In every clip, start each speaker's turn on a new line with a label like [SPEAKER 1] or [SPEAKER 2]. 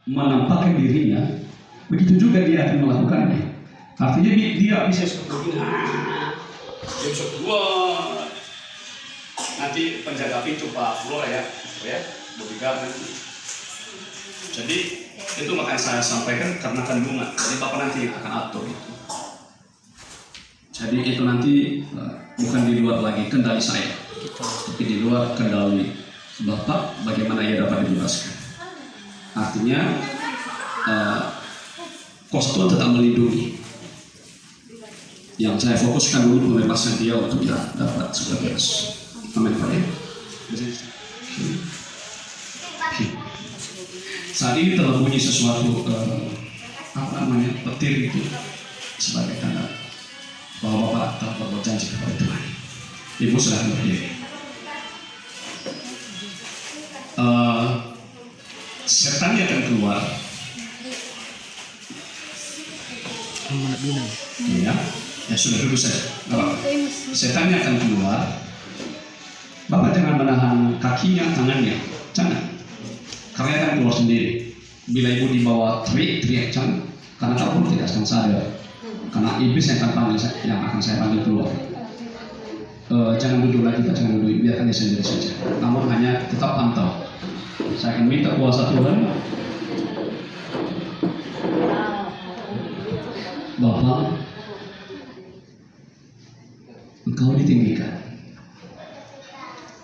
[SPEAKER 1] menampakkan dirinya, begitu juga dia akan melakukannya. Artinya dia bisa seperti ini. Dia bisa keluar. Nanti penjaga pintu Pak keluar ya, bodyguard nanti. Jadi itu makanya saya sampaikan karena kandungan. Jadi Bapak nanti akan atur itu. Jadi itu nanti bukan di luar lagi kendali saya, tapi di luar kendali Bapak bagaimana ia dapat dibebaskan. Artinya kostum tetap melindungi. Yang saya fokuskan dulu pembebasan dia untuk dia dapat sudah bebas. Amin Pak ya. Saat ini telah bunyi sesuatu petir itu sebagai tanda bahwa Bapak telah berjanji kepada Tuhan. Ibu silahkan berdiri. Setan akan keluar. Iya, ya sudah duduk saja. Setan akan keluar. Bapak jangan menahan kakinya, tangannya, jangan. Karena akan keluar sendiri. Bila ibu dibawa teriak jangan, karena kamu tidak akan sadar. Karena iblis yang akan panggil, yang akan saya panggil keluar. Jangan duduk lagi, jangan duduk, biarkan dia sendiri saja. Namun hanya tetap pantau. Saya akan minta kuasa Tuhan. Bapak, Engkau ditinggikan,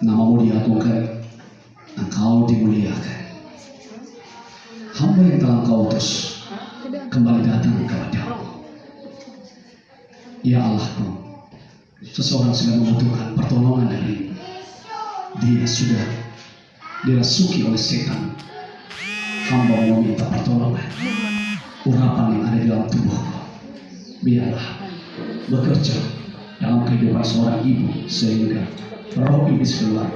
[SPEAKER 1] namamu diagungkan, Engkau dimuliakan. Hamba yang telah Engkau utus kembali datang kepadamu. Ya Allahku, seseorang sedang membutuhkan pertolongan dari dia sudah dirasuki oleh setan. Hamba mau minta pertolongan, urapan yang ada di dalam tubuhku, biarlah bekerja dalam kehidupan seorang ibu sehingga roh iblis keluar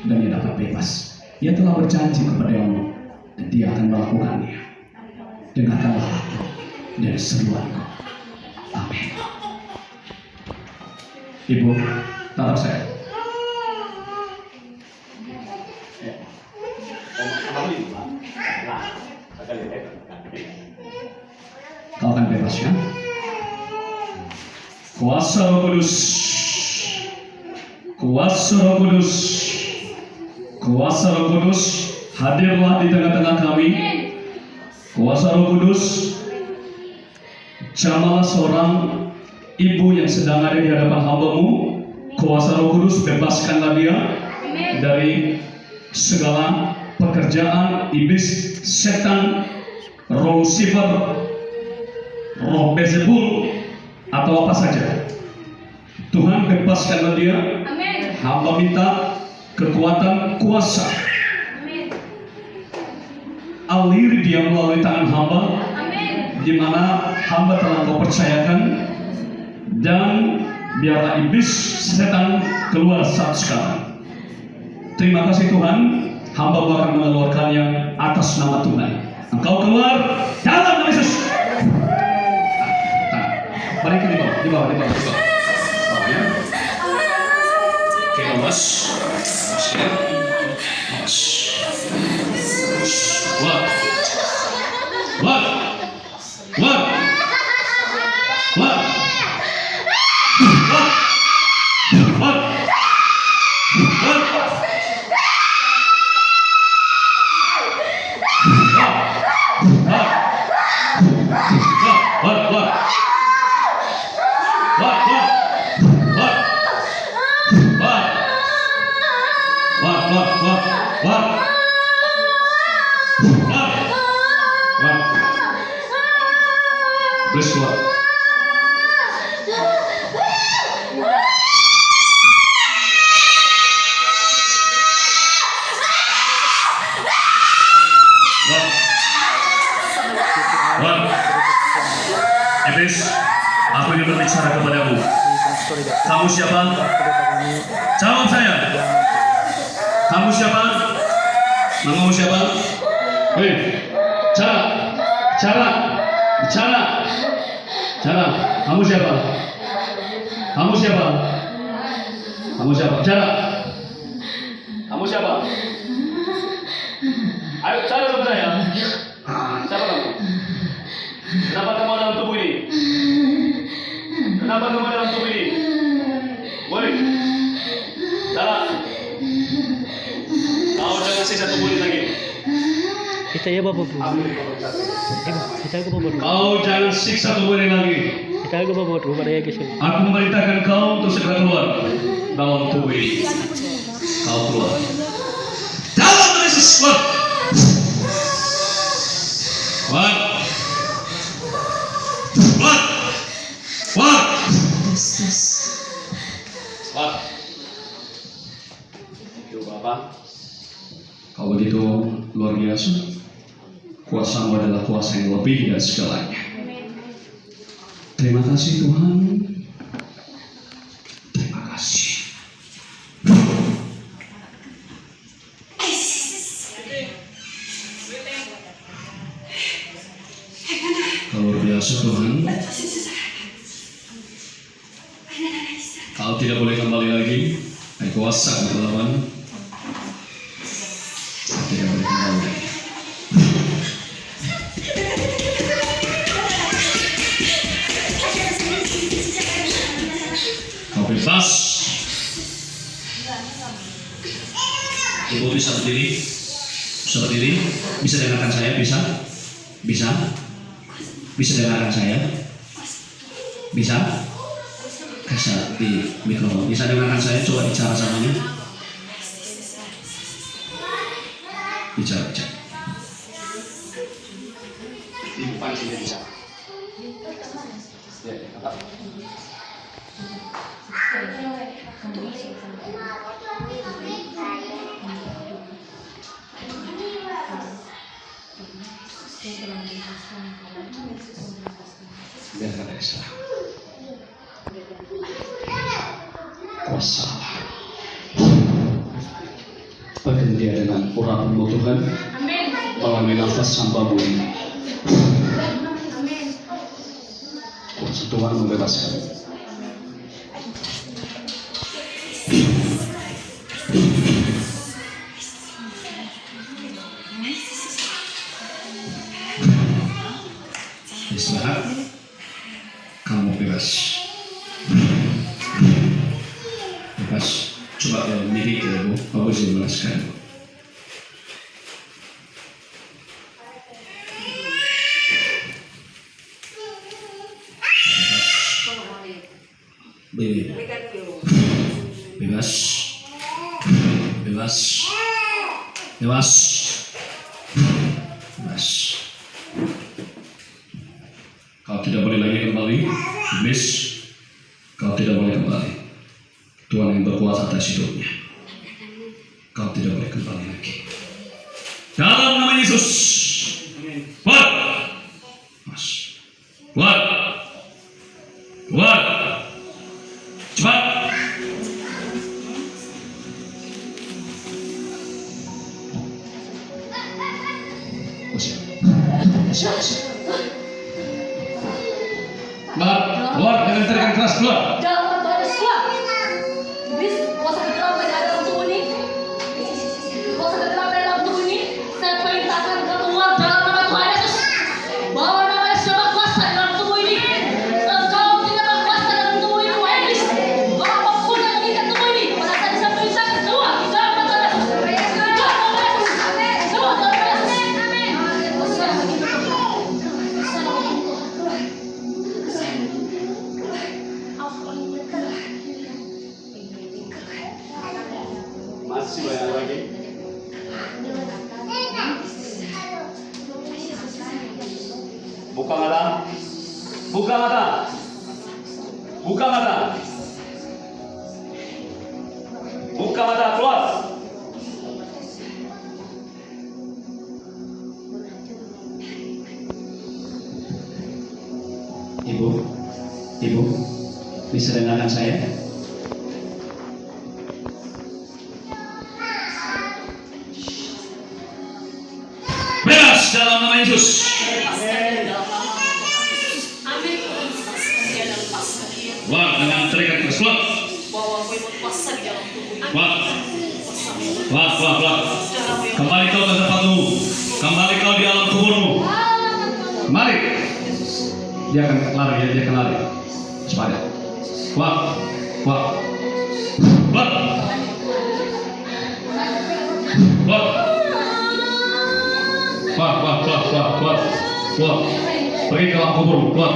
[SPEAKER 1] dan dia dapat bebas. Dia telah berjanji kepadamu dan dia akan melakukannya. Dengarkanlah aku dan seruanku. Amin. Ibu, tatap saya. Kau akan bebas ya? Kuasa Roh Kudus, kuasa Roh Kudus, kuasa Roh Kudus, hadirlah di tengah-tengah kami. Kuasa Roh Kudus, jamalah seorang ibu yang sedang ada di hadapan hamba-Mu. Kuasa Roh Kudus, bebaskanlah dia dari segala pekerjaan iblis, setan, roh Lucifer, roh Beelzebul, atau apa saja. Tuhan, bebaskanlah dia. Hamba minta kekuatan kuasa. Aliri dia melalui tangan hamba, di mana hamba telah Kau percayakan, dan biarlah iblis setan keluar saat sekarang. Terima kasih Tuhan, hamba akan mengeluarkannya atas nama Tuhan. Engkau keluar dalam nama Yesus. Balikin di bawah. Bawah ya. Oke, awas. Bless Lord. Iblis, aku ingin berbicara kepadamu. Kamu siapa? Jawab saya. Kamu siapa? Namamu siapa? Hei, bicara. Kamu siapa? Bicara. Kamu siapa? Ayo, bicara sama saya.
[SPEAKER 2] Saya Bapak. Kita ke Bapak.
[SPEAKER 1] Kau jangan siksa tubuh ini lagi.
[SPEAKER 2] Kita ke Bapak. Bapak ya kisah.
[SPEAKER 1] Aku memerintahkan kau untuk segera keluar dalam tubuh ini. Kau keluar. Dalam nama Yesus, keluar. Keluar. Keluar. Keluar. Keluar. Thank you, Bapak. Kau begitu luar biasa. Kuasamu adalah kuasa yang lebih dari segalanya. Terima kasih Tuhan. Terima kasih. Kau luar biasa Tuhan. Kau tidak boleh kembali lagi. Hai kuasa melawan. Kau tidak boleh kembali lagi. Bebas. Ibu bisa berdiri, bisa dengarkan saya, bisa dengarkan saya, bisa di mikrofon, bisa dengarkan saya, coba bicara samanya, bicara. Ibu pancinya bisa. Ya, apa? Biarkan Esa kuasa bagi dia dengan urapanmu Tuhan melalui nafas hambamu ini. Kuasa Tuhan membebaskan. Istirahat, kamu bebas. Coba mirip ya Bu, aku bisa menjelaskan. Bebas. Kau tidak boleh lagi kembali, iblis. Kau tidak boleh kembali. Tuhan yang berkuasa atas hidupnya. Kau tidak boleh kembali lagi. Dalam nama Yesus. Keluar. Mas. Keluar. Keluar. Cepat. Siap. Mbak, keluar dengan teriakan keras, keluar.
[SPEAKER 3] Jangan batas keluar. Iblis, kuasa kegelapan yang ada dalam tubuh ini. Kuasa kegelapan dalam tubuh ini. Saya perintahkan kau keluar dalam nama Tuhan Yesus. Bawa nama Yesus yang berkuasa dalam tubuh ini. Engkau tidak berkuasa dalam tubuh ini, wahai iblis. Apapun yang mengikat tubuh ini, pada saat saya perintahkan keluar dalam nama Tuhan Yesus. Keluar dalam nama Yesus. Keluar dalam nama Yesus.
[SPEAKER 1] Masih banyak lagi. Buka mata. Buka mata. Buka mata. Buka mata, keluar. Ibu, bisa dengarkan saya? Bebas dalam nama Yesus.
[SPEAKER 3] Amin.
[SPEAKER 1] Keluar dengan teriakan keras, keluar. Keluar. Kembali kau ke tempatmu. Kembali kau di alam kuburmu. Kembali. Dia akan lari. Cepat. Keluar. Keluar. Keluar. Pergi ke dalam kubur. Keluar.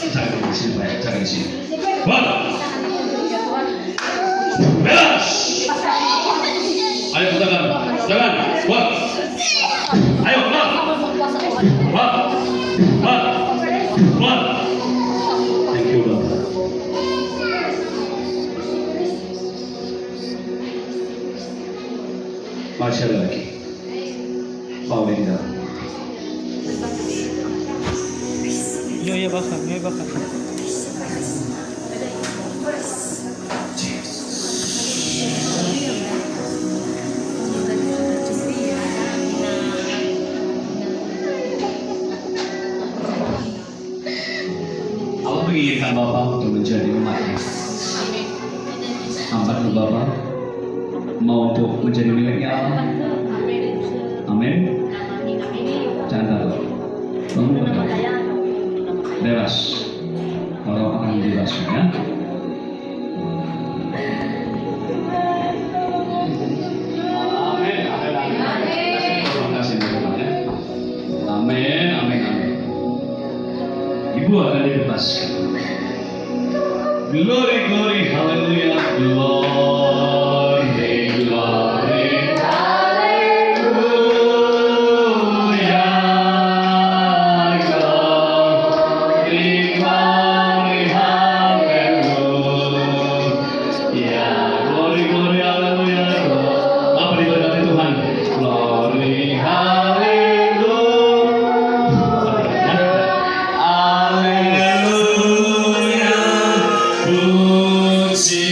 [SPEAKER 1] Jaga di sini, Pak. Jaga di sini. Beres. Ayo jangan. Keluar. Ayo keluar. Thank you, Lord. Masih ada lagi. Bawa di dalam.
[SPEAKER 2] Yo bakar.
[SPEAKER 1] Allah menginginkan Bapak untuk menjadi umatnya. Hamba Bapak mau untuk menjadi miliknya Allah. Amin. Jangan takut. Bangun berdoa. Beres. Allah akan membebaskan ya. Amin. Terima kasih Bapak ya. Amin. Ibu akan dibebaskan. Glory, haleluya, glory, haleluya, glory, haleluya. Apa diberkati Tuhan? Glory, haleluya, puji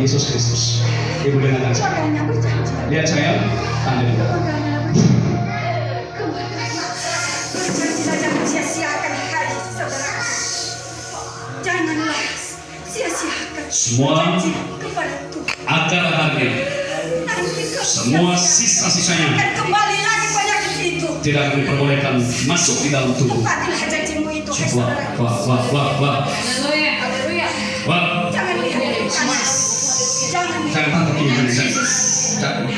[SPEAKER 1] Yesus Kristus. Ibu dengarkan saya.
[SPEAKER 4] Makanya berjanji.
[SPEAKER 1] Lihat saya, tanda dulu.
[SPEAKER 4] Berjanjilah jangan sia-siakan hari saudara. Janganlah sia-siakan
[SPEAKER 1] Semua
[SPEAKER 4] janji kepada Tuhan.
[SPEAKER 1] akar akarnya,
[SPEAKER 4] Nanti kau
[SPEAKER 1] semua sisa-sisanya
[SPEAKER 4] akan kembali lagi penyakit itu.
[SPEAKER 1] tidak akan diperbolehkan masuk di dalam tubuh.
[SPEAKER 4] Tepatilah janjimu itu, hai
[SPEAKER 1] Wah,
[SPEAKER 4] saudara.
[SPEAKER 1] wah.
[SPEAKER 3] Haleluya. Haleluya.
[SPEAKER 1] Wah,
[SPEAKER 4] Jangan lihat ke kanan. Jangan lihat.
[SPEAKER 1] jangan tanda kiri dan saya.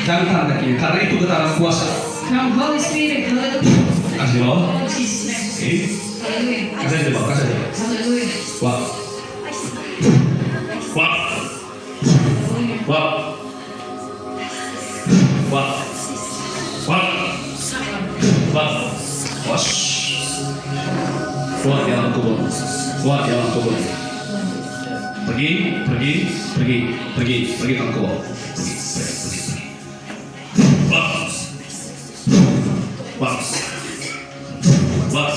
[SPEAKER 1] Jangan tanda kiri, karena itu keterangan kuasa.
[SPEAKER 3] Come Holy Spirit. Haleluya.
[SPEAKER 1] Kasih di bawah.
[SPEAKER 3] Jesus name.
[SPEAKER 1] Oke,
[SPEAKER 3] Haleluya.
[SPEAKER 1] kasih di bawah, kasih di bawah.
[SPEAKER 3] Haleluya.
[SPEAKER 1] Wah, wah, wah, wah, wah, wah, was, kuat di dalam tubuh, kuat di dalam tubuh. Pergi dalam tubuh. Pergi. Wah, wah, wah.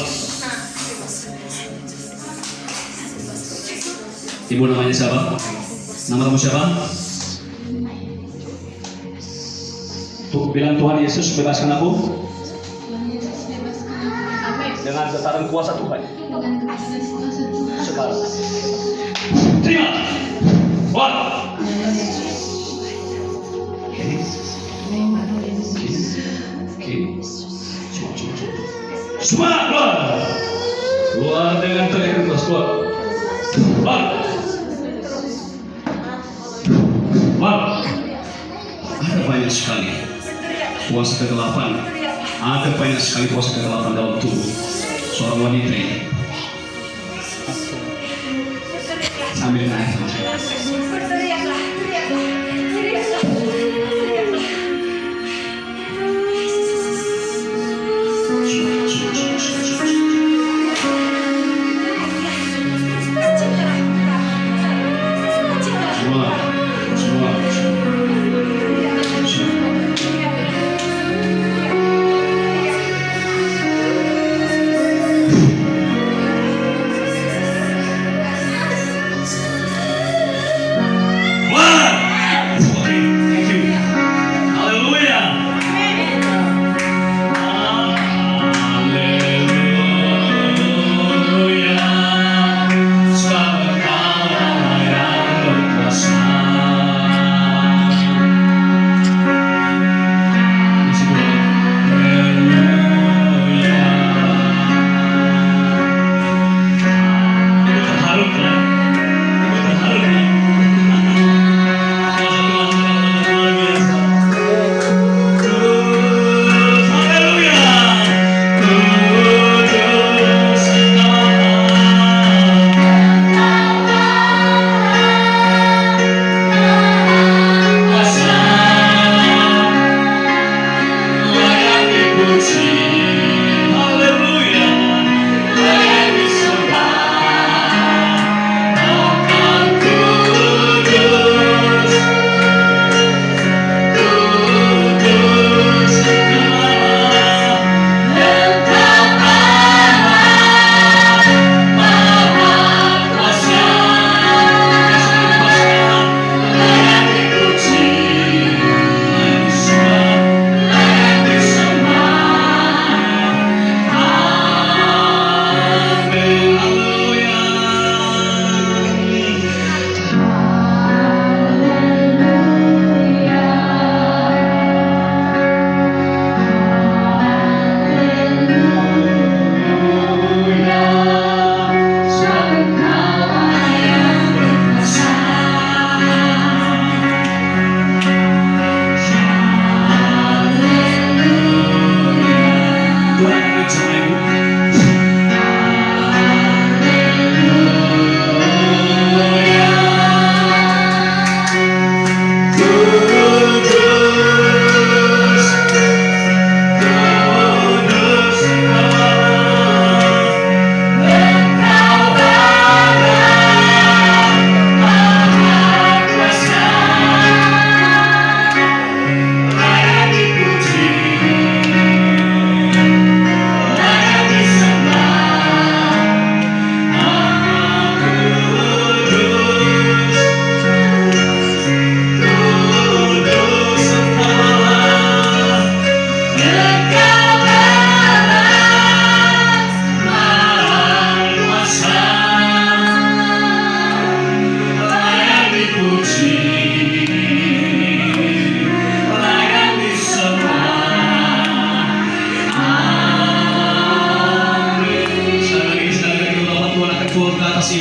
[SPEAKER 1] Ibu namanya siapa? Nama kamu siapa? Tuh, bilang Tuhan Yesus bebaskan aku dengan getaran kuasa Tuhan. Sekarang. Terima. Wah. Oke. Semua keluar. Keluar dengan teriak keras, keluar. Keluar. Wah, ada banyak sekali kuasa kegelapan. Ada banyak sekali kuasa kegelapan dalam tubuh seorang wanita ini. Sambil naik,
[SPEAKER 4] Berteriaklah, teriaklah.
[SPEAKER 1] semua. Wah!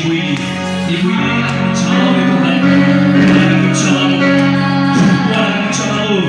[SPEAKER 1] ibu ini. Ibu ini akan menjawab Tuhan. Tuhan akan menjawab. Tuhan akan menjawab.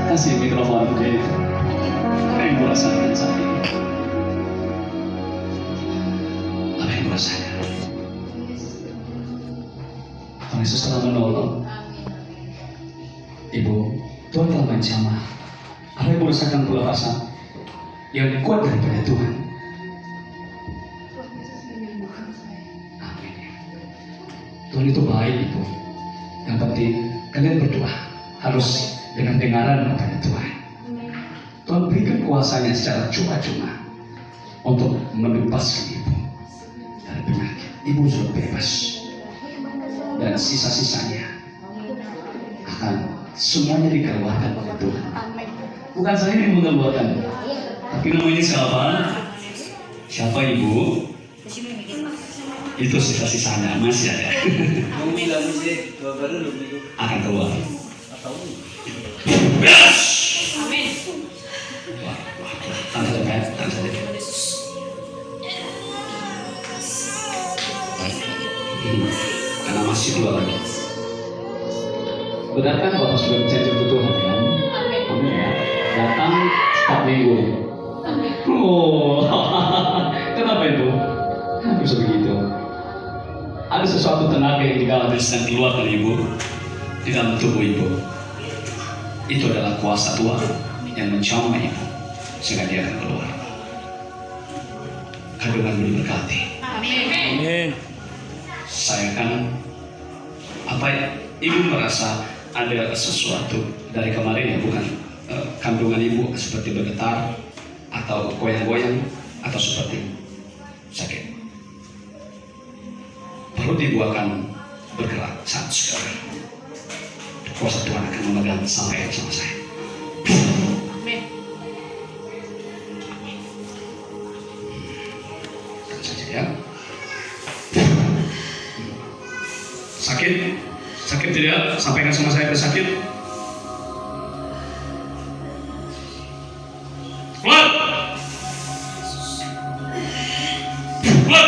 [SPEAKER 1] Kasih mikrofon ke itu. Apa yang kau rasakan saat ini? Apa yang kau rasakan? Tuhan Yesus telah menolong. Ibu, Tuhan telah menjamah. Apa yang kau rasakan pula rasa yang kuat daripada Tuhan. Amin. Tuhan itu baik, Ibu. Yang penting kalian berdoa harus dengan dengaran kepada Tuhan. Tuhan berikan kuasanya secara cuma-cuma untuk membebaskan ibu dari penyakit. Ibu sudah bebas dan sisa-sisanya akan semuanya dikeluarkan oleh Tuhan. Bukan saya yang mengeluarkan, tapi namanya siapa? Siapa ibu? Itu sisa-sisanya masih ada. Akan keluar. Yes!
[SPEAKER 3] Amin.
[SPEAKER 1] Tangan dekat, tangan dekat. Karena masih dua lagi. Benarkah Bapak sudah berjanji untuk Tuhan kan?
[SPEAKER 3] Amin.
[SPEAKER 1] Amin ya. Datang setiap minggu.
[SPEAKER 3] Amin.
[SPEAKER 1] Oh, kenapa itu? Kenapa bisa begitu? Ada sesuatu tenaga yang digalakkan sedang keluar dari ibu di dalam tubuh ibu. Itu adalah kuasa Tuhan yang menjamah ibu sehingga dia akan keluar. Kandungan diberkati.
[SPEAKER 2] Amin.
[SPEAKER 1] Saya kan apa ya? Ibu merasa ada sesuatu dari kemarin ya, bukan kandungan ibu seperti bergetar atau goyang-goyang atau seperti sakit. Perut ibu akan bergerak saat sekarang. Kuasa Tuhan akan memegang sampai sama saya.
[SPEAKER 3] Amin.
[SPEAKER 1] Saja ya. Sakit? Sakit tidak? Sampaikan sama saya bersakit. Keluar! Keluar!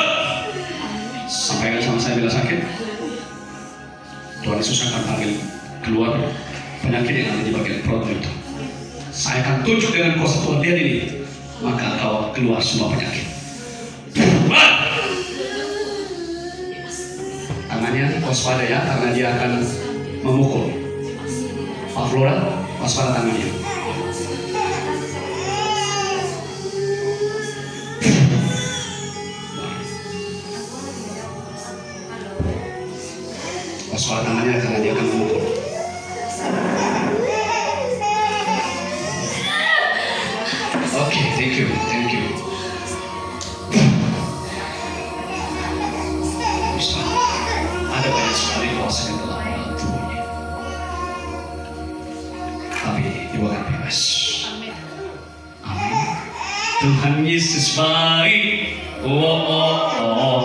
[SPEAKER 1] Sampaikan sama saya bila sakit. Tuhan Yesus akan panggil keluar penyakit yang ada di bagian perut itu. Saya akan tunjuk dengan kuasa Tuhan, lihat ini, maka kau keluar semua penyakit. Keluar! Tangannya waspada ya, karena dia akan memukul. Pak Flora, waspada tangannya. Waspada tangannya karena dia akan memukul. Oke, thank you, thank you. Ada banyak sekali kuasa yang telah dalam tubuhnya. Tapi ibu akan bebas.
[SPEAKER 3] Amin.
[SPEAKER 1] Amin. Tuhan Yesus baik. Oh, oh, oh.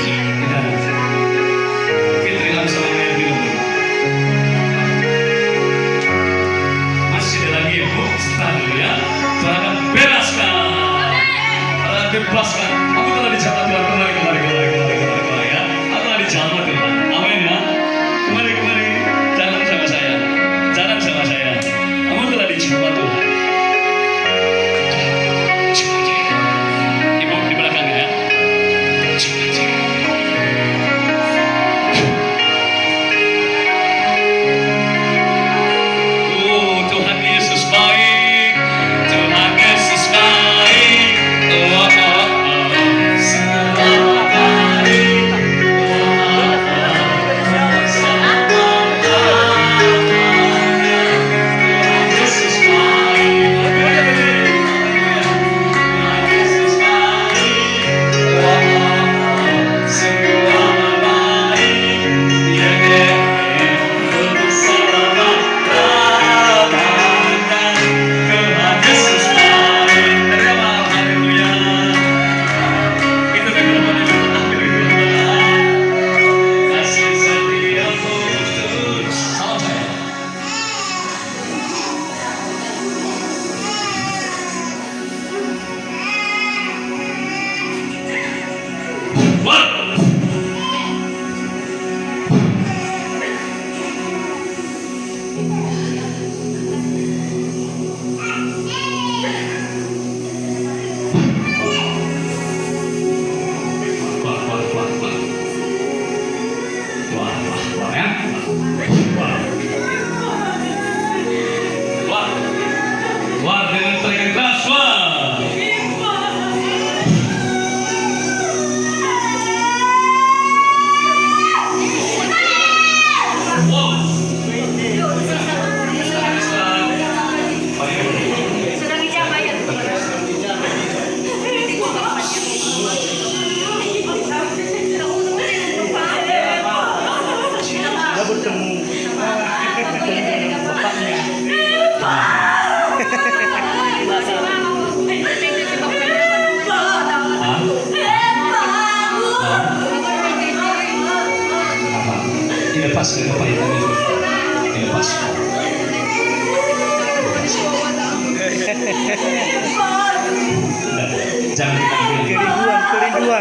[SPEAKER 1] Kenapa? Tidak ada. Fitri harus sama air minum dulu. Masih ada lagi ibu. Sebentar dulu ya. Tuhan akan bebaskan. telah dibebaskan. Aku telah dijamah Tuhan. Kembali ya. Aku telah dijamah Tuhan. Amin ya. Kembali. Jalan sama saya. Aku telah dijamah Tuhan. Ibu di belakang ya. Oh, Tuhan Yesus baik. Tuhan Yesus baik. Segala kali. Tuhan Yesus baik. Tuhan Yesus baik. Segala baik. Dia bersama Tuhan Yesus baik. Terima haleluya. Itu kasih setiamu terus. Salam saya. Wah. Wah ya. Wah dengan teriakan keras. Wah.
[SPEAKER 4] Sudah dijamah ya.
[SPEAKER 2] Dia bertemu bapaknya.
[SPEAKER 1] Dilepas ke apa yang tadi? Dilepas. Jangan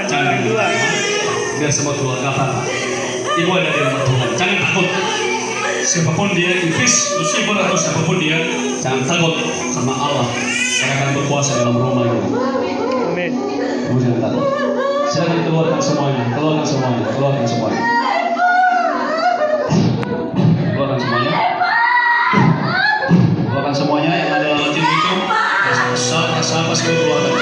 [SPEAKER 2] Kerinduan.
[SPEAKER 1] biar semua keluarga apa? Ibu ada di rumah Tuhan. Jangan takut. Siapapun dia, iblis, Lucifer atau siapapun dia, jangan takut karena Allah yang akan berkuasa dalam rumah itu.
[SPEAKER 2] Amin.
[SPEAKER 1] Kamu jangan takut. Silakan keluarkan semuanya. Keluarkan semuanya yang ada dalam hati itu. Asal pas keluarkan.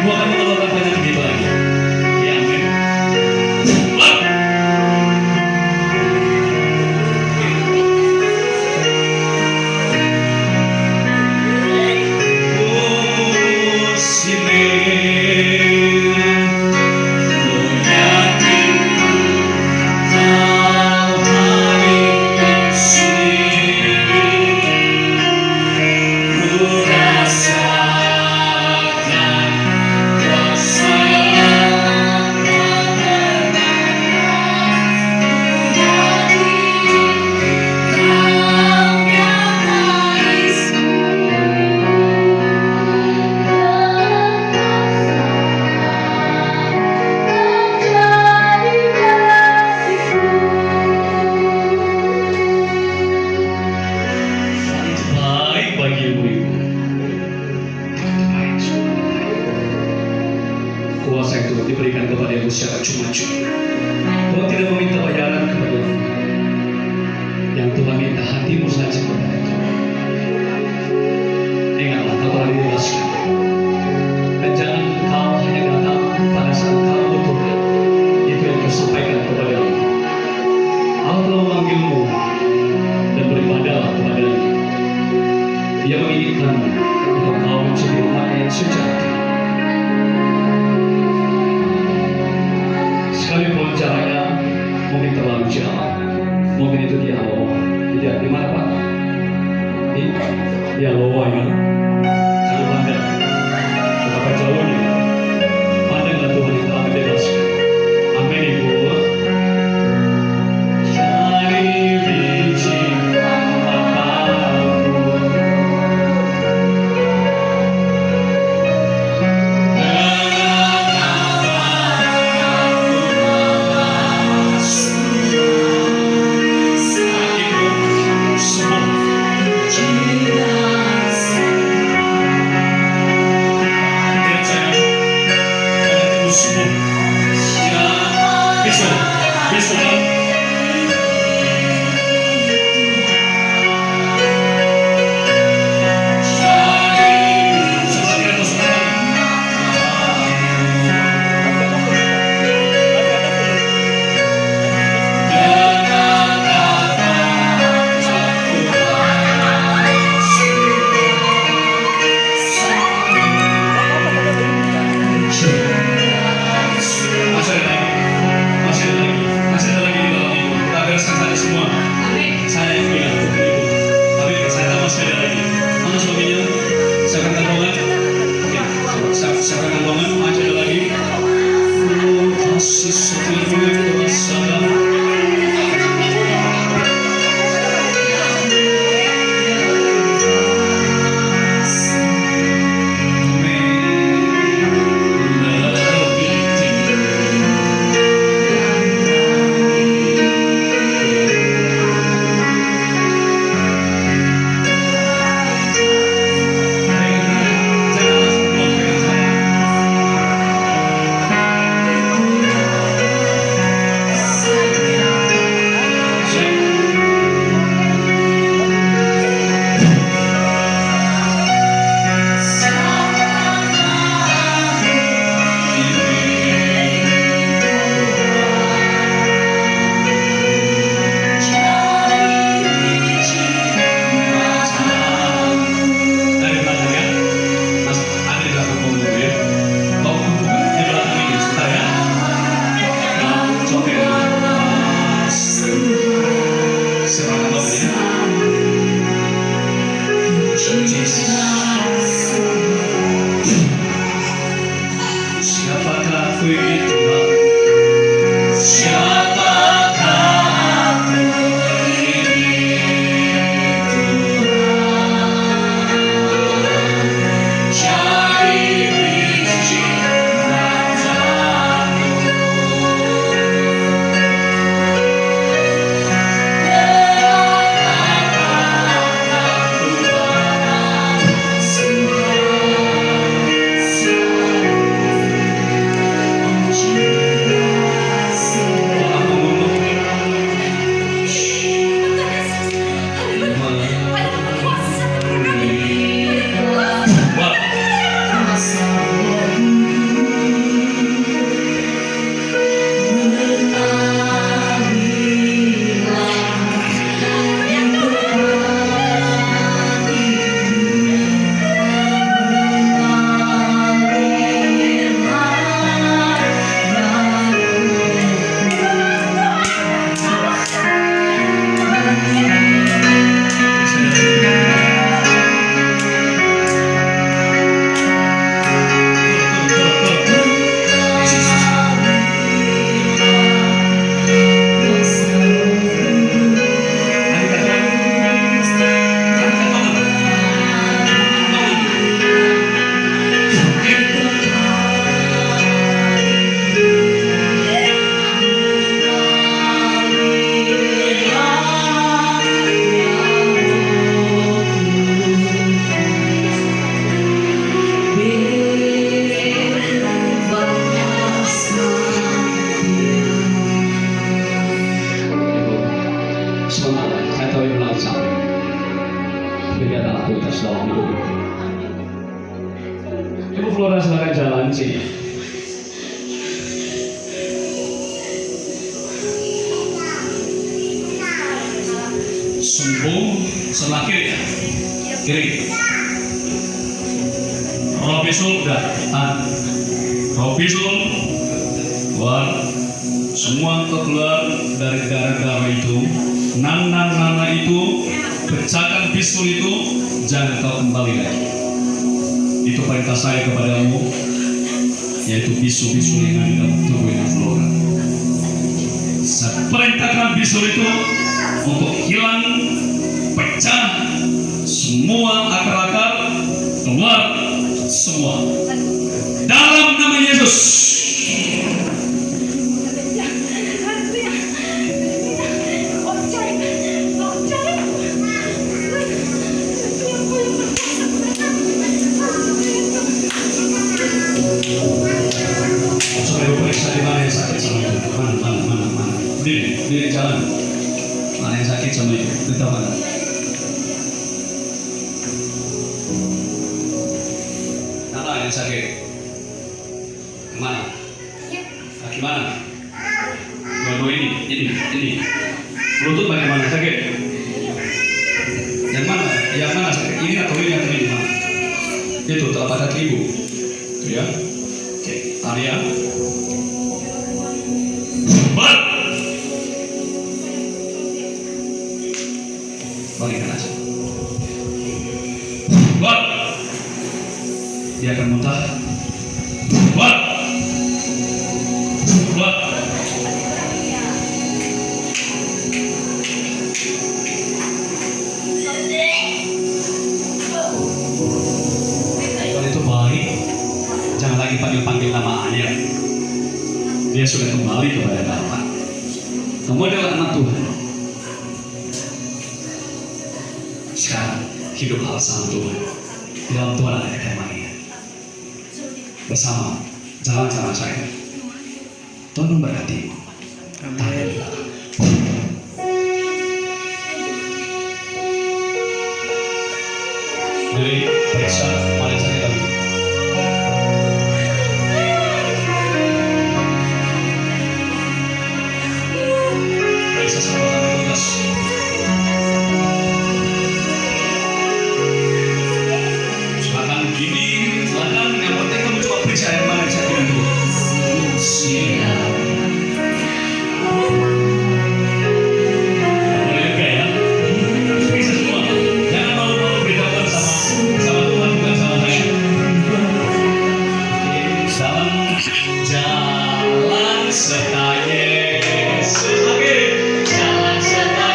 [SPEAKER 1] Ibu akan mengeluarkan banyak begitu lagi. Ya, amin. Wah! Oh, sini, oh yakin kau hari kesini, ku rasakan kuasa sangat baik bagi ibu-ibu. Kuasa itu diberikan kepada ibu secara cuma-cuma. Tuhan tidak meminta bayaran kepada ibu. Yang Tuhan minta hatimu saja kepada Tuhan. Ingatlah kau telah dibebaskan. Dan jangan kau hanya datang pada saat kau butuh. Itu yang kau sampaikan kepada Allah. Allah telah memanggilmu dan beribadahlah kepada-Nya. Dia menginginkanmu untuk kau menjadi umat yang sejati. Sekalipun caranya mungkin terlalu jauh, mungkin itu dia Aloha. Dia di mana Pak? Di Aloha ya. Jangan pandang betapa jauhnya. Pandanglah Tuhan yang telah membebaskan. Amin Ibu. Cari biji mataku, dengan apa aku Ibu Flora silakan jalan di sini. Sumbung sebelah kiri. Kiri. Roh bisul udah. Roh bisul keluar. Semua keluar dari darah-darah itu. Nana itu, pecahkan bisul itu, jangan kau kembali lagi. Itu perintah saya kepadamu, yaitu bisul-bisul yang ada di dalam tubuh Ibu Flora. Saya perintahkan bisul itu untuk hilang, pecah, semua akar-akar keluar semua dalam nama Yesus. Coba ibu periksa di mana yang sakit sama itu. Mana. Diri jalan. Mana yang sakit sama itu? Kita mana? Mana yang sakit? Kemana? Kaki mana? Dua-dua ini. Lutut bagaimana sakit? Yang mana sakit? Ini atau ini mana? Itu telapak kaki ibu. Ya. Oke, Arya. Balikan aja. Buat. Dia akan muntah. Buat. Kalau itu baik, jangan lagi panggil nama Anya. Dia sudah kembali kepada Bapa. Kamu adalah anak Tuhan. Sekarang hidup bersama Tuhan. Di dalam Tuhan ada kedamaian. Bersama jalan sama saya. Tuhan memberkati.
[SPEAKER 2] Amin.
[SPEAKER 1] Jadi periksa mana sakit lagi. Periksa sama-sama tuntas. Silakan gini, silakan. Yang penting kamu coba periksa yang mana yang sakit dulu. Siap. Boleh juga ya. Periksa semua. Jangan malu-malu beritahukan sama Tuhan, bukan sama saya. Dalam jalan serta Yesus. Oke. Jalan serta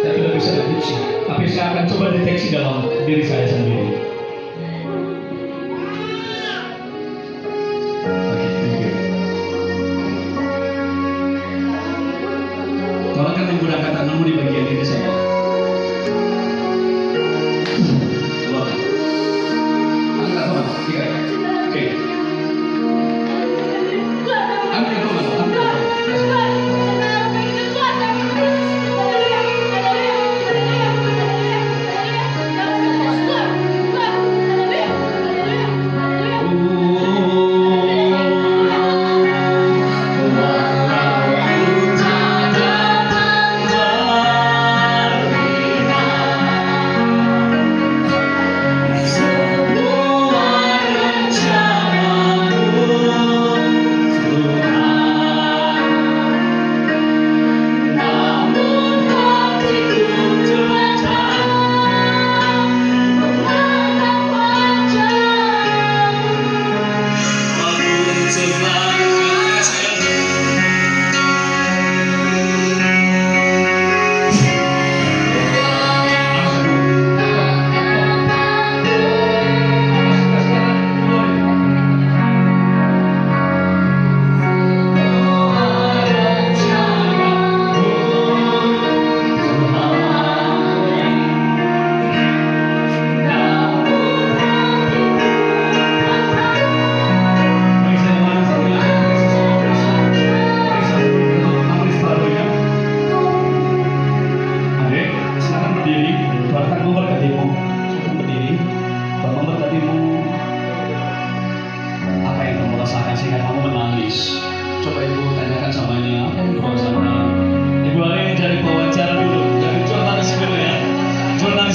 [SPEAKER 1] saya tidak bisa deteksi, tapi saya akan coba deteksi dalam diri saya sendiri. Oke, thank you. Tolong kan menggunakan tanganmu di bagian ini saja. Keluarkan. Angkat tangan, tiga. Oke. Angkat tangan,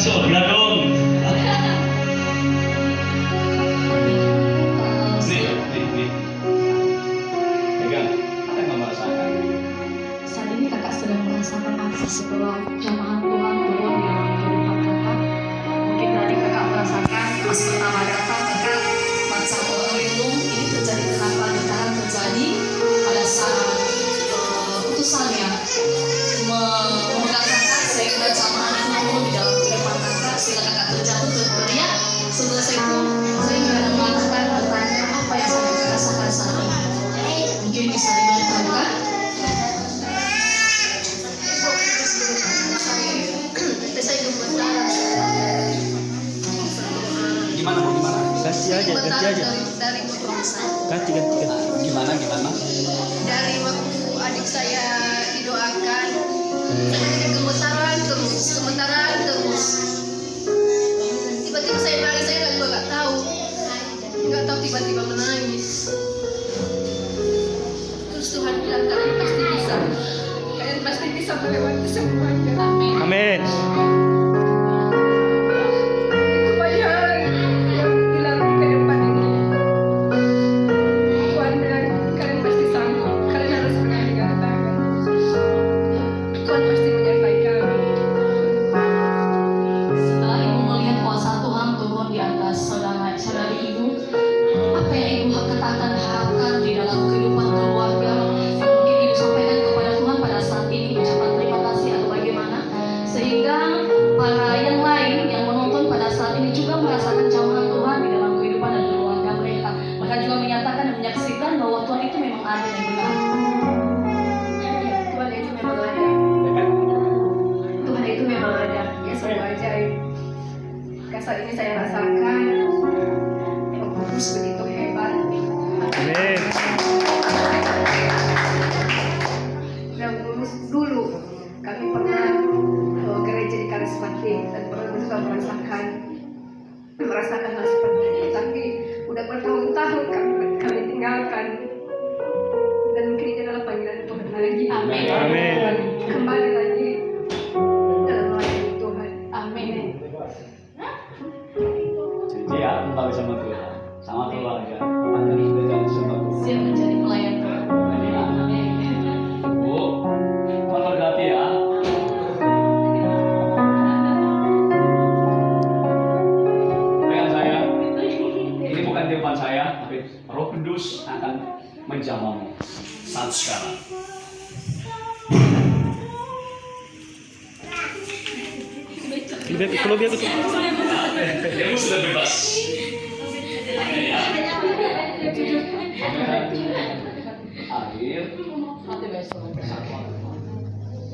[SPEAKER 1] Surga dong. Nih. Pegang. Apa yang Mama rasakan?
[SPEAKER 3] Saat ini kakak sedang merasakan apa setelah jamaah Tuhan turun di dalam kehidupan kakak. Mungkin tadi kakak merasakan pas pertama datang kakak macam orang linglung. Ini terjadi kenapa? Karena terjadi pada saat utusannya memegang kakak sehingga jamaah itu turun di dalam kehidupan kakak sehingga kakak terjatuh teriak. Selesai itu saya tidak mengatakan bertanya apa yang saya rasakan saat ini. Mungkin bisa diberitahukan.
[SPEAKER 1] Gimana?
[SPEAKER 2] Ganti aja.
[SPEAKER 5] Dari motor saya.
[SPEAKER 2] Ganti.
[SPEAKER 1] Gimana?
[SPEAKER 5] Dari waktu adik saya didoakan, saya gemetaran terus. Tiba-tiba saya nangis, saya juga nggak tahu tiba-tiba menangis. Terus Tuhan bilang kalian pasti bisa melewati semuanya.
[SPEAKER 2] Amin.
[SPEAKER 5] Itu banyak yang bilang ke depan ini. Tuhan bilang kalian pasti sanggup, kalian harus bergandengan tangan. Tuhan pasti menyertai kami.
[SPEAKER 3] Setelah ibu melihat kuasa Tuhan turun di atas saudari ibu, apa yang ibu katakan harapkan di dalam kehidupan keluarga yang mungkin ibu sampaikan kepada Tuhan pada saat ini, ucapan terima kasih atau bagaimana, sehingga para yang lain yang menonton pada saat ini juga merasakan jamahan Tuhan di dalam kehidupan dan keluarga mereka. Mereka juga menyatakan dan menyaksikan bahwa Tuhan itu memang ada dan benar.
[SPEAKER 5] Tuhan itu memang ada. Tuhan itu memang ada. Ya sungguh ajaib. Saat ini saya rasakan Roh Kudus begitu hebat.
[SPEAKER 2] Amin.
[SPEAKER 5] Dan dulu kami pernah gereja di karismatik dan pernah juga merasakan hal seperti ini. Tapi udah bertahun-tahun kami tinggalkan. Dan mungkin ini adalah panggilan Tuhan lagi.
[SPEAKER 3] Amin.
[SPEAKER 2] Amin.
[SPEAKER 5] Kembali lagi dalam melayani Tuhan.
[SPEAKER 3] Amin.
[SPEAKER 1] Janji ya, kembali sama Tuhan, sama keluarga. Kapan kali kita janji sama Tuhan?
[SPEAKER 3] Siap menjadi pelayan Tuhan. Amin.
[SPEAKER 1] Bu, menghormati ya. Pegang saya. Ini bukan depan saya, tapi Roh Kudus akan menjamahmu saat sekarang.
[SPEAKER 2] Kalau biar betul.
[SPEAKER 1] Kamu sudah bebas. Akhir.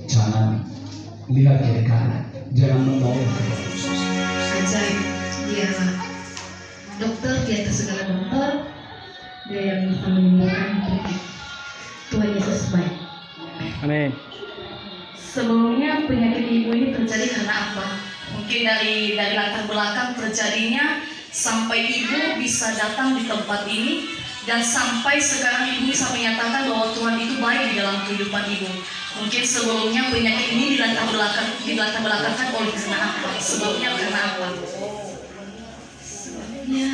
[SPEAKER 1] Jangan lihat kiri kanan, jangan membayar.
[SPEAKER 5] Ajaib, dia dokter di atas segala dokter, dia yang bisa menyembuhkan penyakit. Tuhan Yesus baik.
[SPEAKER 2] Amin.
[SPEAKER 3] Sebelumnya penyakit ibu ini terjadi karena apa? Mungkin dari latar belakang terjadinya sampai ibu bisa datang di tempat ini dan sampai sekarang ibu bisa menyatakan bahwa Tuhan itu baik di dalam kehidupan ibu. Mungkin sebelumnya penyakit ini dilatar belakangkan oleh karena apa? Sebabnya karena apa? Sebabnya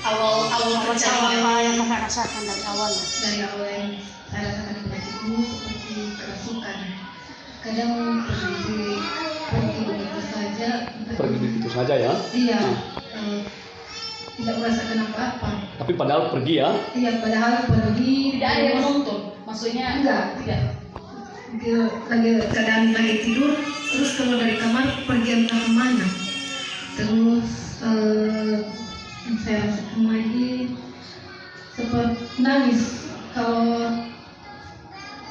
[SPEAKER 3] awal terjadinya
[SPEAKER 4] Apa yang kakak rasakan dari awal?
[SPEAKER 5] Dari awal yang saya rasakan penyakit ini seperti kerasukan. Kadang pergi begitu saja.
[SPEAKER 1] Pergi begitu saja ya.
[SPEAKER 5] Iya. Tidak merasakan apa-apa.
[SPEAKER 1] Tapi padahal pergi ya.
[SPEAKER 5] Iya, padahal pergi
[SPEAKER 3] tidak ada yang menuntun. Maksudnya
[SPEAKER 5] enggak.
[SPEAKER 3] tidak.
[SPEAKER 5] Lagi keadaan lagi tidur, terus keluar dari kamar pergi entah kemana. Terus saya rasakan lagi seperti nangis. Kalau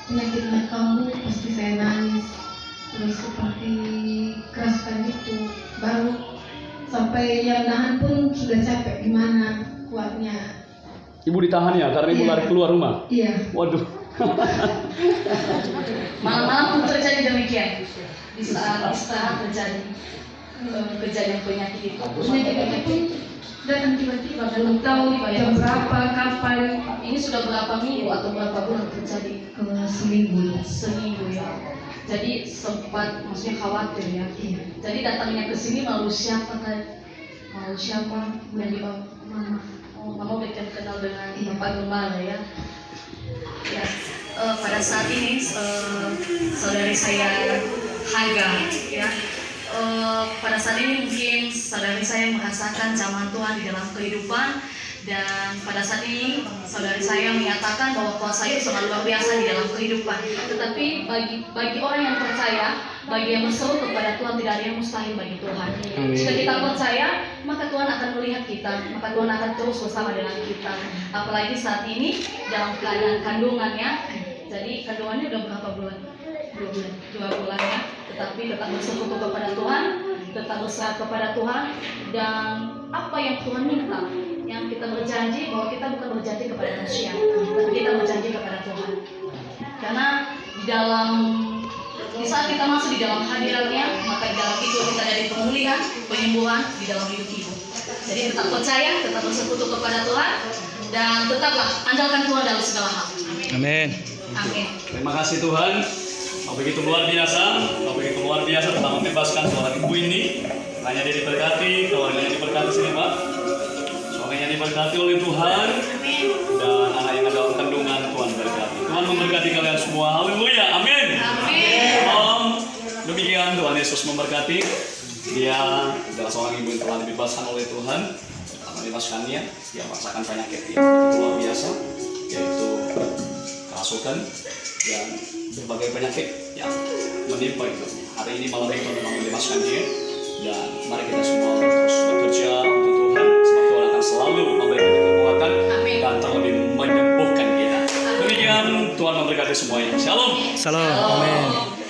[SPEAKER 5] penyakitnya kamu pasti saya nangis. Terus seperti keraskan itu. Baru sampai yang nahan pun sudah capek, gimana kuatnya.
[SPEAKER 1] Ibu ditahan ya karena ibu
[SPEAKER 5] Iya.
[SPEAKER 1] lari keluar rumah.
[SPEAKER 5] Iya.
[SPEAKER 1] Waduh.
[SPEAKER 3] Malam-malam pun terjadi demikian. Di saat istirahat terjadi kejadian penyakit itu.
[SPEAKER 5] Penyakit itu datang tiba-tiba, belum tahu jam berapa, kapan.
[SPEAKER 3] Ini sudah berapa minggu atau berapa bulan terjadi?
[SPEAKER 5] Seminggu.
[SPEAKER 3] Seminggu ya. Jadi sempat maksudnya khawatir ya. Jadi datangnya ke sini malu siapa kan? Malu siapa? Jadi mama. Oh, mama udah kenal dengan Bapak Gembala ya. Ya, pada saat ini saudari saya Haga ya. Pada saat ini mungkin saudari saya merasakan zaman Tuhan di dalam kehidupan, dan pada saat ini saudari saya menyatakan bahwa kuasa itu sangat luar biasa di dalam kehidupan. Tetapi bagi orang yang percaya, bagi yang berseru kepada Tuhan, tidak ada yang mustahil bagi Tuhan. Jika kita percaya, maka Tuhan akan melihat kita, maka Tuhan akan terus bersama dengan kita. Apalagi saat ini dalam keadaan kandungannya. Jadi kandungannya udah berapa bulan? 2 bulan ya. Tetapi tetap bersekutu kepada Tuhan, tetap berserah kepada Tuhan, dan apa yang Tuhan minta, yang kita berjanji bahwa kita bukan berjanji kepada manusia, tapi kita berjanji kepada Tuhan. Karena di saat kita masuk di dalam hadiratnya, maka di dalam itu kita ada pemulihan, penyembuhan di dalam hidup kita. Jadi tetap percaya, tetap bersekutu kepada Tuhan, dan tetaplah andalkan Tuhan dalam segala hal.
[SPEAKER 2] Amin.
[SPEAKER 3] Amin.
[SPEAKER 1] Terima kasih Tuhan. Begitu luar biasa telah membebaskan seorang ibu ini. Hanya dia diberkati, keluarganya diberkati sini Pak. Suaminya diberkati oleh Tuhan, dan anak yang ada dalam kandungan Tuhan berkati. Tuhan memberkati kalian semua. Haleluya. Amin. Demikian Tuhan Yesus memberkati. Dia adalah seorang ibu yang telah dibebaskan oleh Tuhan. Telah membebaskannya, dia merasakan penyakit yang luar biasa, yaitu kerasukan dan berbagai penyakit yang menimpa hidupnya. Hari ini malam ini Tuhan memang membebaskan dia, dan mari kita semua terus bekerja untuk Tuhan, sebab Tuhan akan selalu memberikan kekuatan dan terlebih menyembuhkan kita. Demikian Tuhan memberkati semuanya. Shalom.
[SPEAKER 2] Salam. Amin.